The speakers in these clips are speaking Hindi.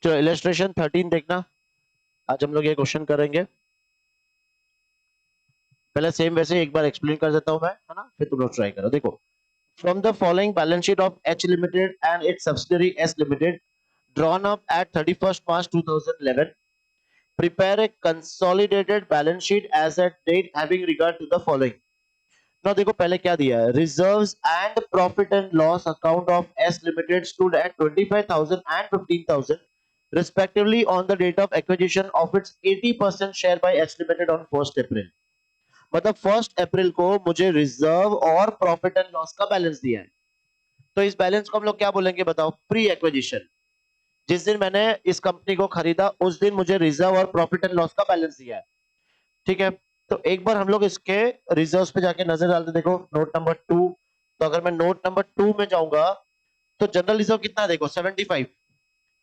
चलो इलस्ट्रेशन 13 देखना, आज हम लोग ये क्वेश्चन करेंगे। पहले सेम वैसे एक बार एक्सप्लेन कर देता हूं मैं, है ना, फिर तुम लोग ट्राई करो। देखो, from the following balance sheet of H limited and it's subsidiary S limited drawn up at 31st March 2011, prepare a consolidated balance sheet as at date having regard to the following. Now देखो पहले क्या दिया है, reserves and profit and loss account of S Limited stood at 25,000 and 15,000 respectively on the date of acquisition of its 80% share by H Limited on 1st April. मतलब 1st अप्रैल को मुझे रिजर्व और प्रॉफिट एंड लॉस का बैलेंस दिया है, तो इस बैलेंस को हम लोग क्या बोलेंगे बताओ, प्री एक्विजिशन। जिस दिन मैंने इस कंपनी को खरीदा उस दिन मुझे रिजर्व और प्रॉफिट एंड लॉस का बैलेंस दिया है, ठीक है। तो एक बार हम लोग इसके रिजर्व्स पे जाके नजर डालते, देखो नोट नंबर 2। तो अगर मैं नोट नंबर 2 में जाऊंगा तो जनरल रिजर्व कितना, देखो 75,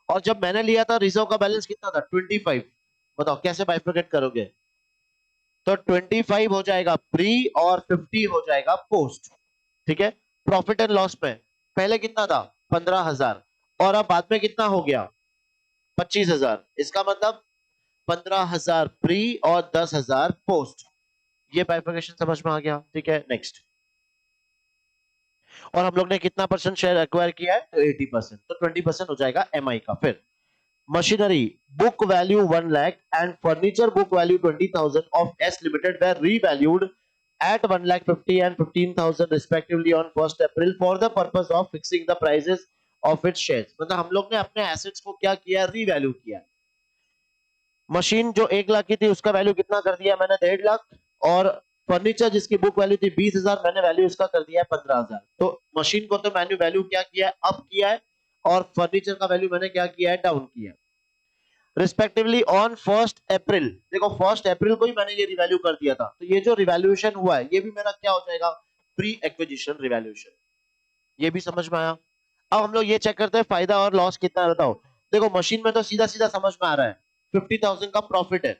और जब मैंने लिया था रिजर्व का बैलेंस कितना था 25। बताओ कैसे बाइफरकेट करोगे, तो 25 हो जाएगा प्री और 50 हो जाएगा पोस्ट, ठीक है। प्रॉफिट एंड लॉस में पहले कितना था 15,000 और अब बाद में कितना हो गया 25,000, इसका मतलब 15,000 प्री और 10,000 पोस्ट। ये बाइफरकेशन समझ में आ गया, ठीक है। नेक्स्ट, और हम लोग ने कितना परसेंट शेयर एक्वायर किया है, तो 80%, तो 20% हो जाएगा एमआई का। फिर machinery book value 1 lakh and furniture book value 20,000 of S limited were revalued at 1,50,000 and 15,000 respectively on 1st April for the purpose of fixing the prices of its shares। मतलब हम लोग ने अपने एसेट्स को क्या किया, रीवैल्यू किया। मशीन जो 1 लाख की थी उसका वैल्यू कितना कर दिया मैंने, 1.5 लाख, और फर्नीचर जिसकी बुक वैल्यू थी 20,000, मैंने वैल्यू इसका कर दिया है 15,000। तो मशीन को तो मैंने वैल्यू क्या किया है, अप किया है, और फर्नीचर का वैल्यू मैंने क्या किया है, डाउन किया है। रिस्पेक्टिवली ऑन 1st अप्रैल, देखो 1st अप्रैल को ही मैंने ये रिवैल्यू कर दिया था, तो ये जो रिवैल्यूएशन हुआ है ये भी मेरा क्या हो जाएगा, प्री एक्विजिशन रिवैल्यूएशन। ये भी समझ में आया। अब हम लोग ये चेक करते हैं फायदा और लॉस कितना है, बताओ। देखो मशीन में तो सीधा सीधा समझ में आ रहा है 50,000 का प्रॉफिट है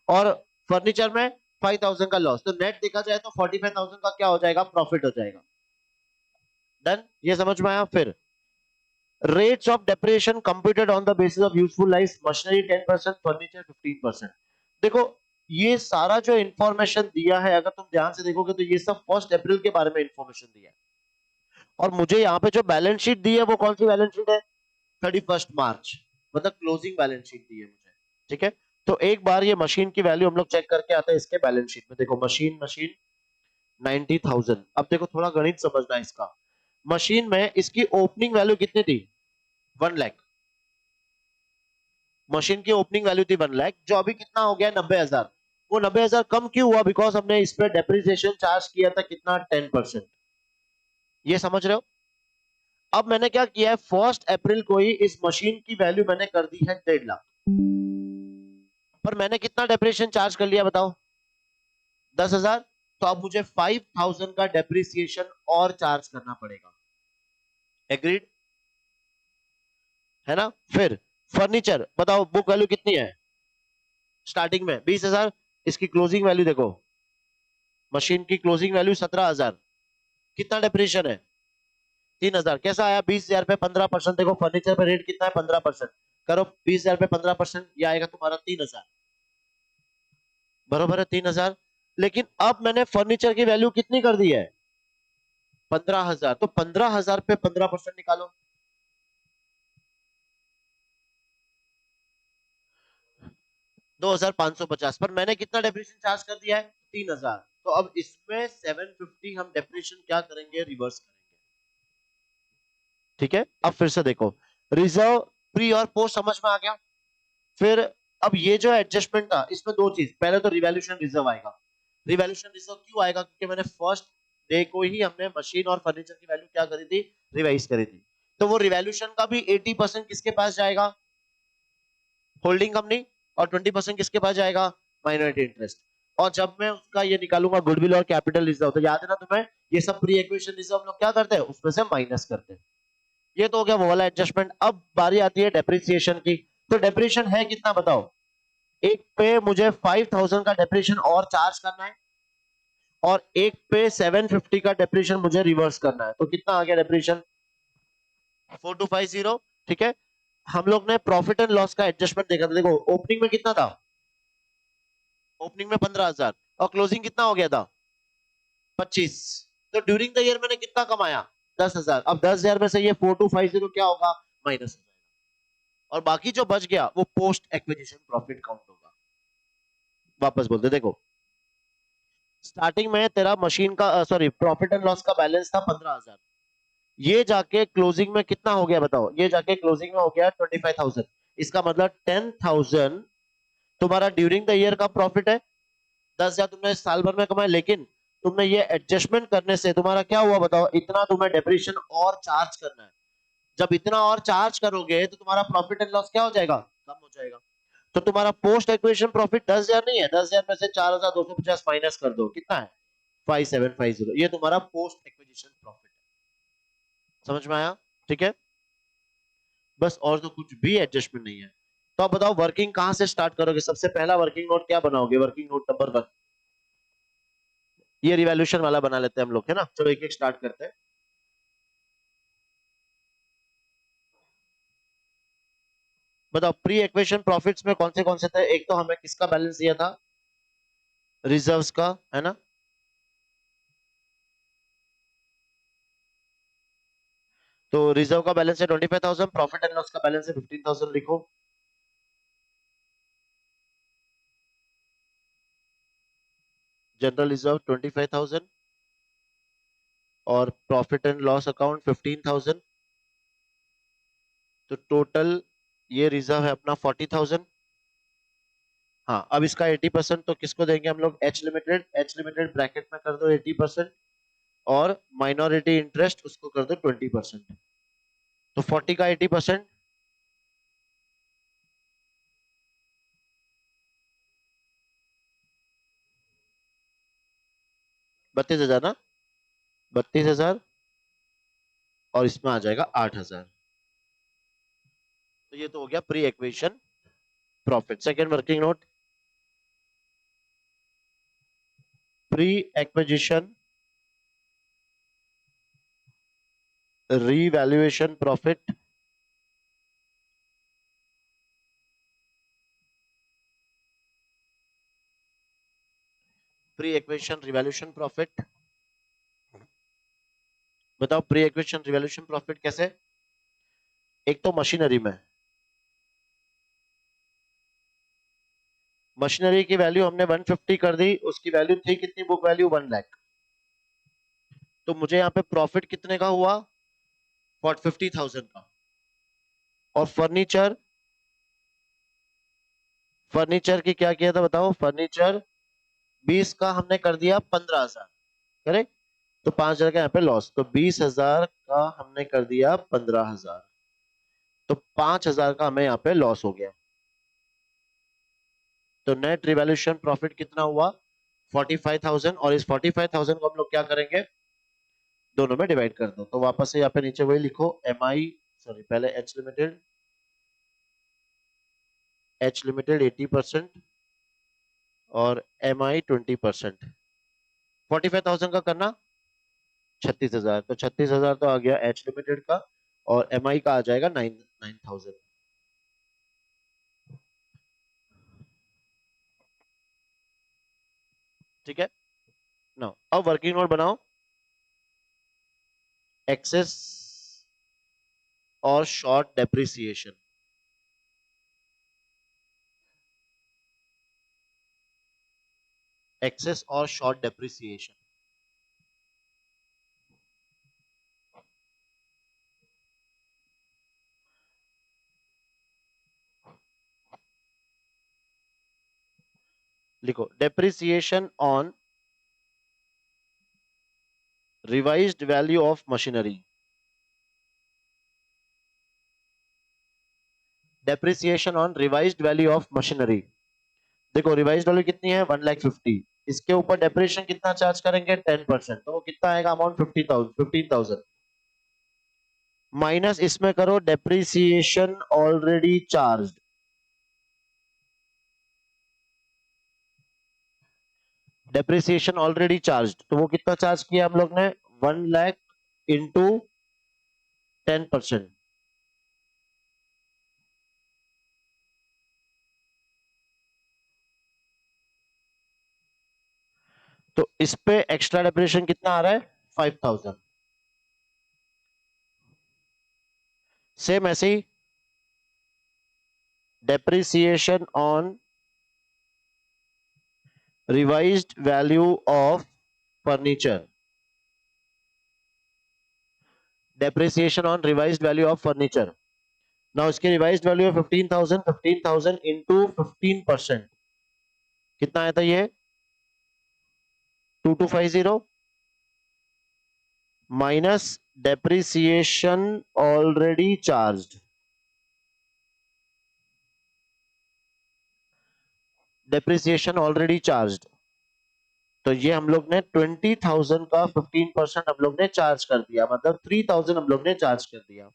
और फर्नीचर में 5,000 का लॉस, तो नेट देखा जाए तो 45,000 का क्या हो जाएगा, प्रॉफिट हो जाएगा। डन, ये समझ में आया। फिर rates of depreciation computed on the basis of useful life, machinery 10%, furniture 15%। देखो ये सारा जो इंफॉर्मेशन दिया है, अगर तुम ध्यान से देखोगे तो ये सब 1st अप्रैल के बारे में इंफॉर्मेशन दिया है, और मुझे यहाँ पे जो बैलेंस शीट दी है वो कौन सी बैलेंस शीट है, 31st मार्च, मतलब क्लोजिंग बैलेंस शीट दी है मुझे, ठीक है। तो एक बार ये मशीन की वैल्यू हम लोग चेक करके आते हैं इसके बैलेंस शीट में। देखो मशीन 90,000। अब देखो थोड़ा गणित समझना है इसका। मशीन में इसकी ओपनिंग वैल्यू कितनी थी, 1 लाख। मशीन की ओपनिंग वैल्यू थी 1 लाख, जो अभी कितना हो गया 90,000। वो 90,000 कम क्यों हुआ, बिकॉज हमने इस पे डेप्रिसिएशन चार्ज किया था कितना, 10%। ये समझ रहे हो। अब मैंने क्या किया है, 1st अप्रैल को ही इस मशीन की वैल्यू मैंने कर दी है 1.5 लाख, पर मैंने कितना डेप्रिसिएशन चार्ज कर लिया बताओ, 10,000। तो अब मुझे 5,000 का डेप्रिसिएशन और चार्ज करना पड़ेगा। एग्रीड है ना। फिर फर्नीचर बताओ, बुक वैल्यू कितनी है स्टार्टिंग में, 20,000। इसकी क्लोजिंग वैल्यू देखो, मशीन की क्लोजिंग वैल्यू 17,000, कितना डेप्रिसिएशन है 3,000। कैसा आया, 20,000 पे 15%। देखो फर्नीचर पे रेट कितना है, 15%। करो 20,000 पे 15%, ये आएगा तुम्हारा 3,000, बरोबर है 3,000। लेकिन अब मैंने फर्नीचर की वैल्यू कितनी कर दी है, 15,000। तो 15,000 पे 15% निकालो, 2,550, पर मैंने कितना डेप्रिसिएशन चार्ज कर दिया है, 3,000। तो अब इसमें 750 हम डेप्रिसिएशन क्या करेंगे, रिवर्स करेंगे, ठीक है। अब फिर से देखो, रिजर्व, प्री और पोस्ट समझ में आ गया। फिर अब ये जो एडजस्टमेंट था इसमें दो चीज, पहले तो रिवैल्यूएशन रिजर्व आएगा। रिवैल्यूएशन रिजर्व क्यों आएगा, क्योंकि मैंने 1st डे को ही हमने मशीन और फर्नीचर की वैल्यू क्या करी थी, रिवाइज करी थी। तो वो रिवैल्यूएशन का भी 80% किसके पास जाएगा, होल्डिंग कंपनी, और 20% किसके पास जाएगा, माइनॉरिटी इंटरेस्ट। और जब मैं उसका ये निकालूंगा गुडविल और कैपिटल रिजर्व, तो याद है ना तुम्हें, ये सब प्री एक्विजिशन रिजर्व हम लोग क्या करते हैं, उसमें से माइनस करते हैं। ये तो हो गया वो वाला एडजस्टमेंट। अब बारी आती है डेप्रिसिएशन की। तो डेप्रिसिएशन है कितना बताओ, एक पे मुझे 5,000 का डेप्रिसिएशन और चार्ज करना है, और एक पे 750 का डेप्रिसिएशन मुझे रिवर्स करना है। तो कितना आ गया डेप्रिसिएशन, 4250, ठीक है। हम लोग ने प्रॉफिट एंड लॉस का एडजस्टमेंट देखा था। देखो ओपनिंग में कितना था, ओपनिंग में 15,000 और क्लोजिंग कितना हो गया था 25। तो ड्यूरिंग द ईयर मैंने कितना कमाया 10,000। अब 10,000 में से ये 4250 क्या होगा माइनस, और बाकी जो बच गया वो पोस्ट एक्विजिशन प्रॉफिट काउंट होगा। वापस बोलते देखो, स्टार्टिंग में तेरा मशीन का सॉरी प्रॉफिट एंड लॉस का बैलेंस था 15,000, ये जाके क्लोजिंग में कितना हो गया बताओ, ये जाके क्लोजिंग में हो गया 25,000। इसका मतलब 10,000 तुम्हारा ड्यूरिंग द ईयर का प्रॉफिट है, 10,000 तुमने साल भर में कमाए, लेकिन तुमने ये एडजस्टमेंट करने से तुम्हारा क्या हुआ बताओ, इतना तुम्हें डेप्रिसिएशन और चार्ज करना है। जब इतना और चार्ज करोगे तो तुम्हारा प्रॉफिट एंड लॉस क्या हो जाएगा, कम हो जाएगा। तो तुम्हारा पोस्ट एक्विजिशन प्रॉफिट 10,000 नहीं है, 10,000 में से 4,250 माइनस कर दो, कितना है 5750। ये तुम्हारा पोस्ट एक्विजिशन प्रॉफिट है। समझ में आया? ठीक है, बस और तो कुछ भी एडजस्टमेंट नहीं है। तो आप बताओ वर्किंग कहां से स्टार्ट करोगे, सबसे पहला वर्किंग नोट क्या बनाओगे, वर्किंग नोट नंबर 1। ये रिवैल्यूएशन वाला बना लेते हैं हम लोग, है ना। चलो एक एक स्टार्ट करते हैं। बताओ प्री एक्वेशन प्रॉफिट्स में कौन से थे। एक तो हमें किसका बैलेंस दिया था, रिजर्व्स का, है ना। तो रिजर्व का बैलेंस है 25,000, प्रॉफिट एंड लॉस का बैलेंस है 15,000, लिखो। जनरल रिजर्व 25,000 और प्रॉफिट एंड लॉस अकाउंट 15,000, तो टोटल ये रिजर्व है अपना 40,000। हाँ, अब इसका 80% तो किसको देंगे हम लोग, H limited. H limited bracket में कर दो 80%, और माइनॉरिटी इंटरेस्ट उसको कर दो 20%। तो 40 का 80%, 32,000 ना, 32,000, और इसमें आ जाएगा 8,000। तो ये तो हो गया pre acquisition profit. Second working note, pre acquisition revaluation profit. Pre acquisition revaluation profit. बताओ प्री एक्विजिशन रिवैल्यूएशन प्रॉफिट कैसे। एक तो मशीनरी में, मशीनरी की वैल्यू हमने 150 कर दी, उसकी वैल्यू थी कितनी, बुक वैल्यू 1 लाख। तो मुझे यहाँ पे प्रॉफिट कितने का हुआ 50,000 का। और फर्नीचर, फर्नीचर की क्या किया था बताओ, फर्नीचर 20 का हमने कर दिया 15,000, करेक्ट। तो 5,000 का यहाँ पे लॉस, तो 20,000 का हमने कर दिया 15,000, तो 5,000 का हमें यहाँ पे लॉस हो गया। तो नेट रिवैल्यूएशन प्रॉफिट कितना हुआ 45,000, और इस 45,000 को हम लोग क्या करेंगे, दोनों में डिवाइड कर दो। तो वापस से यहाँ पे नीचे वही लिखो, एम आई सॉरी पहले एच लिमिटेड, एच लिमिटेड 80% और एम आई 20%। 45,000 का करना 36,000, तो 36,000 तो आ गया एच लिमिटेड का, और एम आई का आ जाएगा 9,000। ठीक है ना। अब वर्किंग नोट बनाओ, एक्सेस और शॉर्ट डेप्रिसिएशन। एक्सेस और शॉर्ट डेप्रिसिएशन, लिखो depreciation on revised value of machinery. Depreciation on revised value of machinery. देखो रिवाइज्ड वैल्यू कितनी है 1,50,000, इसके ऊपर डेप्रिसिएशन कितना चार्ज करेंगे 10%, तो वो कितना आएगा अमाउंट 50,000 15,000, माइनस इसमें करो depreciation already charge. Depreciation already charge, तो वो कितना चार्ज किया हम लोग ने 1 लाख इंटू 10%, तो इस पे एक्स्ट्रा डेप्रिसिएशन कितना आ रहा है? 5000। सेम ऐसे ही depreciation on revised value of furniture, depreciation on revised value of furniture. Now इसकी रिवाइज्ड वैल्यू है 15,000, 15,000 इंटू 15%, कितना आया था ये? 2250 minus depreciation already charged, depreciation already charged. तो ये हम लोग ने 20,000 का 15% हम लोग ने चार्ज कर दिया, मतलब 3,000 हम लोग ने चार्ज कर दिया।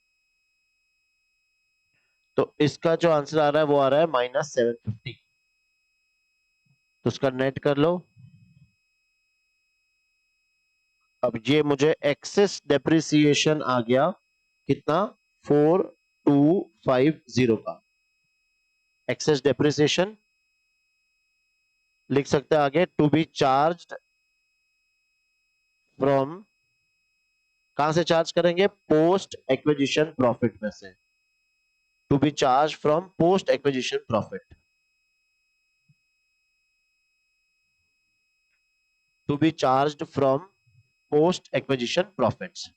तो इसका जो आंसर आ रहा है वो आ रहा है -750। तो उसका नेट कर लो। अब ये मुझे एक्सेस डेप्रिसिएशन आ गया कितना? 4250 का एक्सेस डेप्रिसिएशन। लिख सकते हैं आगे, टू बी चार्ज्ड फ्रॉम, कहां से चार्ज करेंगे? पोस्ट एक्विजिशन प्रॉफिट में से, to be charge from post acquisition profit, to be charged from post acquisition profits.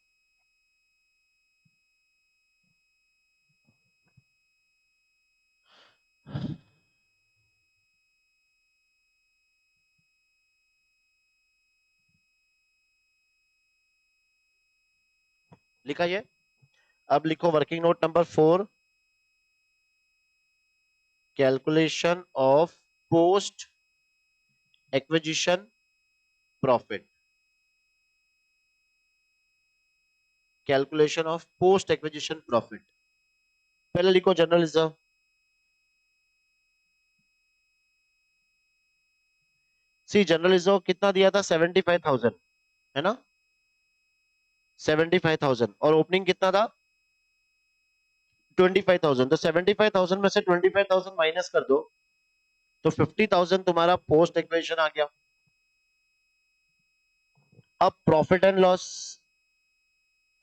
लिखा ये। अब लिखो working note number 4, calculation of post acquisition profit, calculation of post acquisition profit. पहले लिखो general reserve. See general reserve कितना दिया था? 75,000, है ना? 75,000 और ओपनिंग कितना था? 25,000। तो 75,000 में से 25,000 माइनस कर दो तो 50,000 तुम्हारा पोस्ट एक्विजिशन आ गया। अब profit and loss,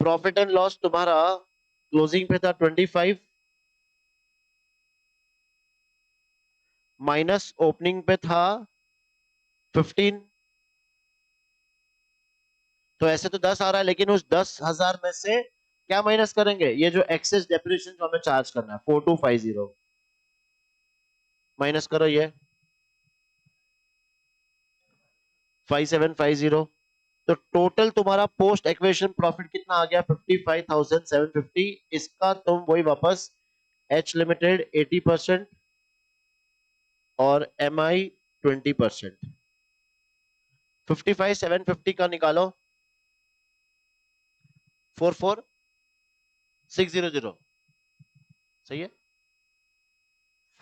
profit and loss तुम्हारा क्लोजिंग पे था 25 माइनस ओपनिंग पे था 15। तो ऐसे तो 10 आ रहा है, लेकिन उस 10,000 में से क्या माइनस करेंगे? ये जो एक्सेस डेप्रिसिएशन जो हमें चार्ज करना है 4250 माइनस करो, ये 5750। तो टोटल तुम्हारा पोस्ट एक्विजिशन प्रॉफिट कितना आ गया? 55,750। इसका तुम वही वापस एच लिमिटेड 80% और एम आई 20%। 55,750 का निकालो, 44,600, सही है,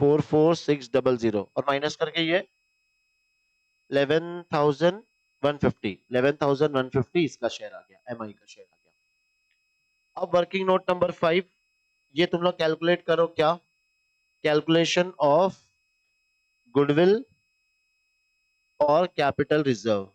44,600 और माइनस करके ये 11,150, 11,150 इसका शेयर आ गया, एम आई का शेयर आ गया। अब वर्किंग नोट नंबर 5, ये तुम लोग कैलकुलेट करो, क्या? कैलकुलेशन ऑफ गुडविल और capital reserve.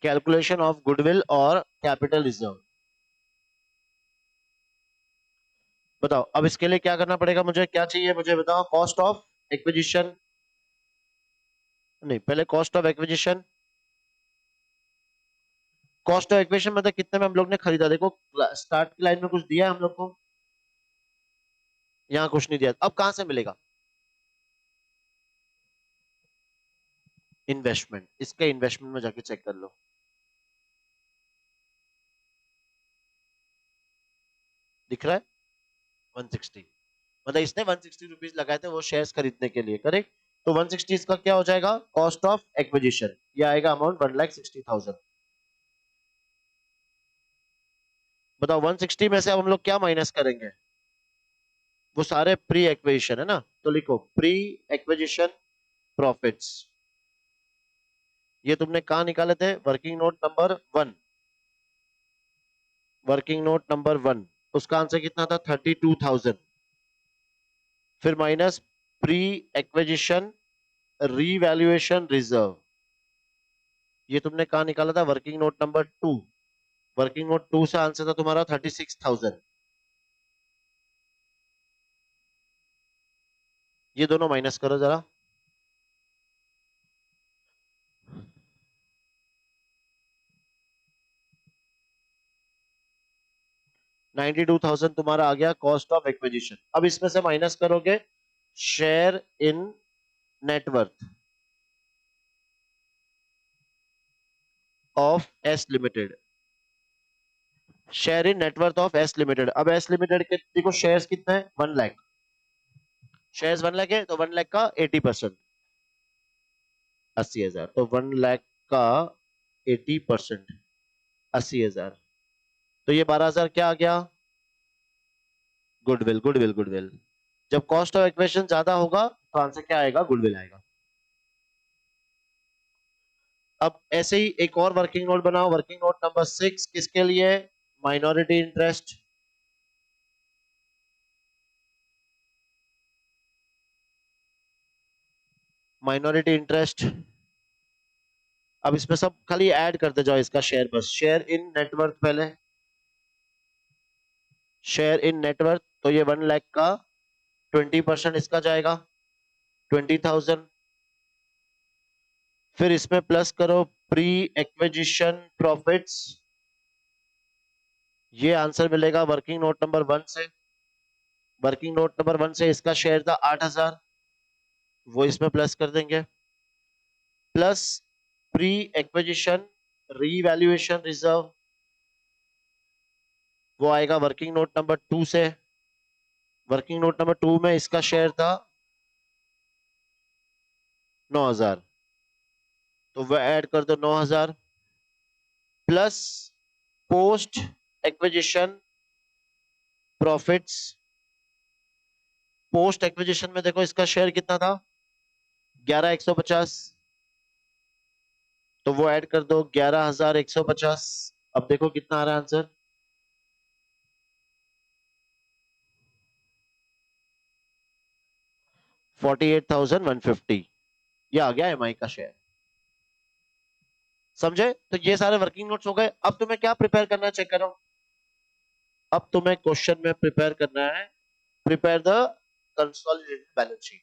Calculation of goodwill और कैपिटल रिजर्व। बताओ अब इसके लिए क्या करना पड़ेगा? मुझे क्या चाहिए, मुझे बताओ। कॉस्ट ऑफ एक्विजिशन, नहीं पहले cost of acquisition. Cost of acquisition मतलब कितने में हम लोग ने खरीदा? देखो स्टार्ट की लाइन में कुछ दिया है हम लोग को, यहाँ कुछ नहीं दिया। अब कहां से मिलेगा? इन्वेस्टमेंट, इसके इन्वेस्टमेंट में जाके चेक कर लो। दिख रहा है 160, मतलब इसने 160 रुपीज लगाए थे वो शेयर्स खरीदने के लिए, करेक्ट? तो 160 इसका क्या हो जाएगा? Cost of acquisition. ये आएगा अमाउंट 1,60,000। बताओ 160 में से अब हम लोग क्या माइनस करेंगे? वो सारे प्री एक्विजिशन है ना, तो लिखो प्री एक्विजिशन प्रॉफिट्स। ये तुमने कहाँ निकाले थे? Working note number 1, working note number 1, उसका आंसर कितना था? 32,000। फिर minus pre acquisition revaluation reserve, ये तुमने कहाँ निकाला था? Working note number 2, working note 2 से आंसर था तुम्हारा 36,000। ये दोनों माइनस करो जरा। 92,000 तुम्हारा आ गया कॉस्ट ऑफ एक्विजिशन। अब इसमें से माइनस करोगे share in net worth of S limited, share in net worth of S limited. अब एस लिमिटेड के देखो शेयर्स कितने हैं? 1 लाख। शेयर्स 1 लाख है तो 1 लाख का 80%, 80,000। तो 1 लाख का 80%, 80,000। तो ये 12,000 क्या आ गया? Goodwill, goodwill, goodwill. जब कॉस्ट ऑफ एक्विजिशन ज्यादा होगा तो आंसर क्या आएगा? गुडविल आएगा। अब ऐसे ही एक और वर्किंग नोट बनाओ, वर्किंग नोट नंबर 6, किसके लिए? Minority interest. Minority interest. अब इसमें सब खाली ऐड करते जाओ इसका शेयर, बस शेयर इन नेटवर्थ पहले, शेयर इन नेटवर्थ। तो ये 1 लाख का 20% इसका जाएगा 20,000। फिर इसमें प्लस करो प्री एक्विजिशन प्रॉफिट्स, ये आंसर मिलेगा वर्किंग नोट नंबर 1 से। वर्किंग नोट नंबर 1 से इसका शेयर था 8,000, वो इसमें प्लस कर देंगे। Plus pre acquisition revaluation reserve, वो आएगा वर्किंग नोट नंबर 2 से। वर्किंग नोट नंबर 2 में इसका शेयर था 9,000, तो वह ऐड कर दो 9,000। Plus post acquisition profits, post acquisition में देखो इसका शेयर कितना था? 11,150, तो वो ऐड कर दो 11,150। अब देखो कितना आ रहा है आंसर? 48,150। ये आ गया एमआई का शेयर। समझे? तो ये सारे वर्किंग नोट्स हो गए। अब तुम्हें क्या प्रिपेयर करना है चेक करो। अब तुम्हें क्वेश्चन में प्रिपेयर करना है, prepare the consolidated balance sheet.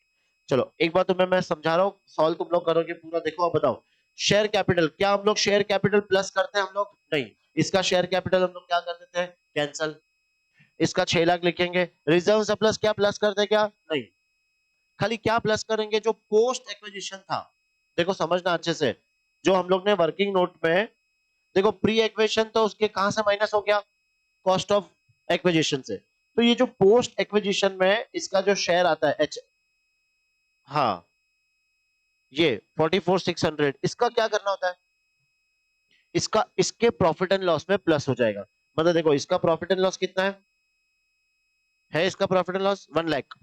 चलो एक बार तुम्हें मैं समझा रहा हूँ, सॉल्व तुम लोग करोगे पूरा। देखो अब बताओ, शेयर कैपिटल, क्या हम लोग शेयर कैपिटल प्लस करते हैं? हम लोग नहीं। इसका शेयर कैपिटल हम लोग क्या कर देते हैं? कैंसल। इसका 6 लाख लिखेंगे। रिजर्व सरप्लस क्या प्लस करते हैं? क्या नहीं। खाली क्या प्लस करेंगे? जो पोस्ट एक्विजिशन था, देखो समझना अच्छे से, जो हम लोग ने वर्किंग नोट में, देखो प्री एक्विजिशन तो उसके कहां से माइनस हो गया? कॉस्ट ऑफ एक्विजिशन से। तो ये जो पोस्ट एक्विजिशन में इसका जो शेयर आता है एच, हाँ, ये 44,600, इसका क्या करना होता है? इसका इसके प्रॉफिट एंड लॉस में प्लस हो जाएगा। मतलब देखो इसका प्रॉफिट एंड लॉस कितना है इसका प्रॉफिट एंड लॉस 1 लाख।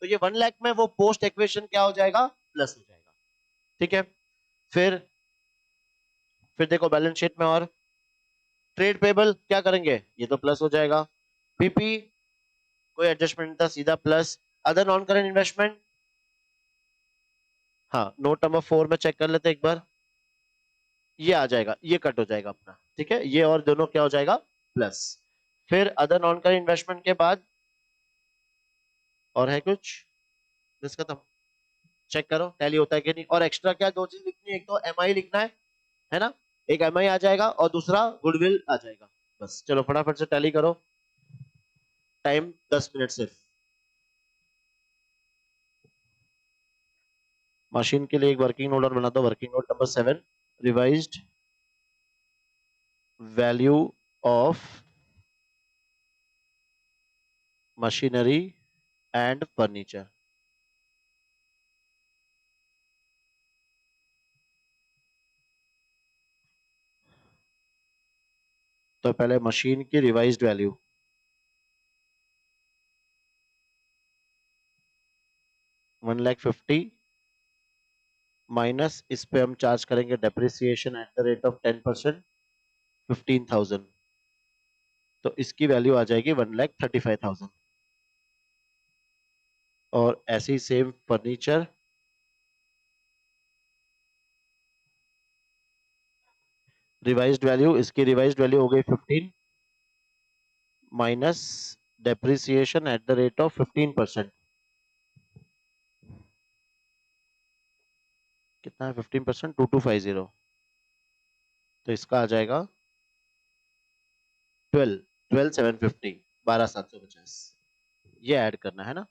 तो ये 1 लाख में वो पोस्ट एक्विजिशन क्या हो जाएगा? प्लस हो जाएगा। ठीक है। फिर फिर देखो बैलेंस शीट में, और ट्रेड पेबल क्या करेंगे? ये तो प्लस हो जाएगा। पीपी कोई एडजस्टमेंट नहीं था, सीधा plus. Other non current investment, हाँ, नोट नंबर 4 में चेक कर लेते एक बार। ये आ जाएगा, ये कट हो जाएगा अपना। ठीक है, ये और दोनों क्या हो जाएगा? प्लस। फिर अदर नॉन करेंट इन्वेस्टमेंट के बाद और है कुछ? बस खत्म। चेक करो टैली होता है कि नहीं। और एक्स्ट्रा क्या दो चीज लिखनी है? एक तो एमआई लिखना है ना? एक एमआई आ जाएगा और दूसरा गुडविल आ जाएगा। बस चलो फटाफट से टैली करो। टाइम 10 मिनट सिर्फ। मशीन के लिए एक वर्किंग नोट और बना दो, working note number 7, revised value of machinery and furniture. तो पहले मशीन की रिवाइज्ड वैल्यू 1,50,000 माइनस इस पे हम चार्ज करेंगे depreciation at the rate of 10%, 15,000, तो इसकी वैल्यू आ जाएगी 1,35,000। और ऐसे ही सेम फर्नीचर, रिवाइज्ड वैल्यू, इसकी रिवाइज्ड वैल्यू हो गई 15 minus depreciation at the rate of 15%, कितना है 15%, 2250, तो इसका आ जाएगा 12,750, 12,750, ये ऐड करना है ना।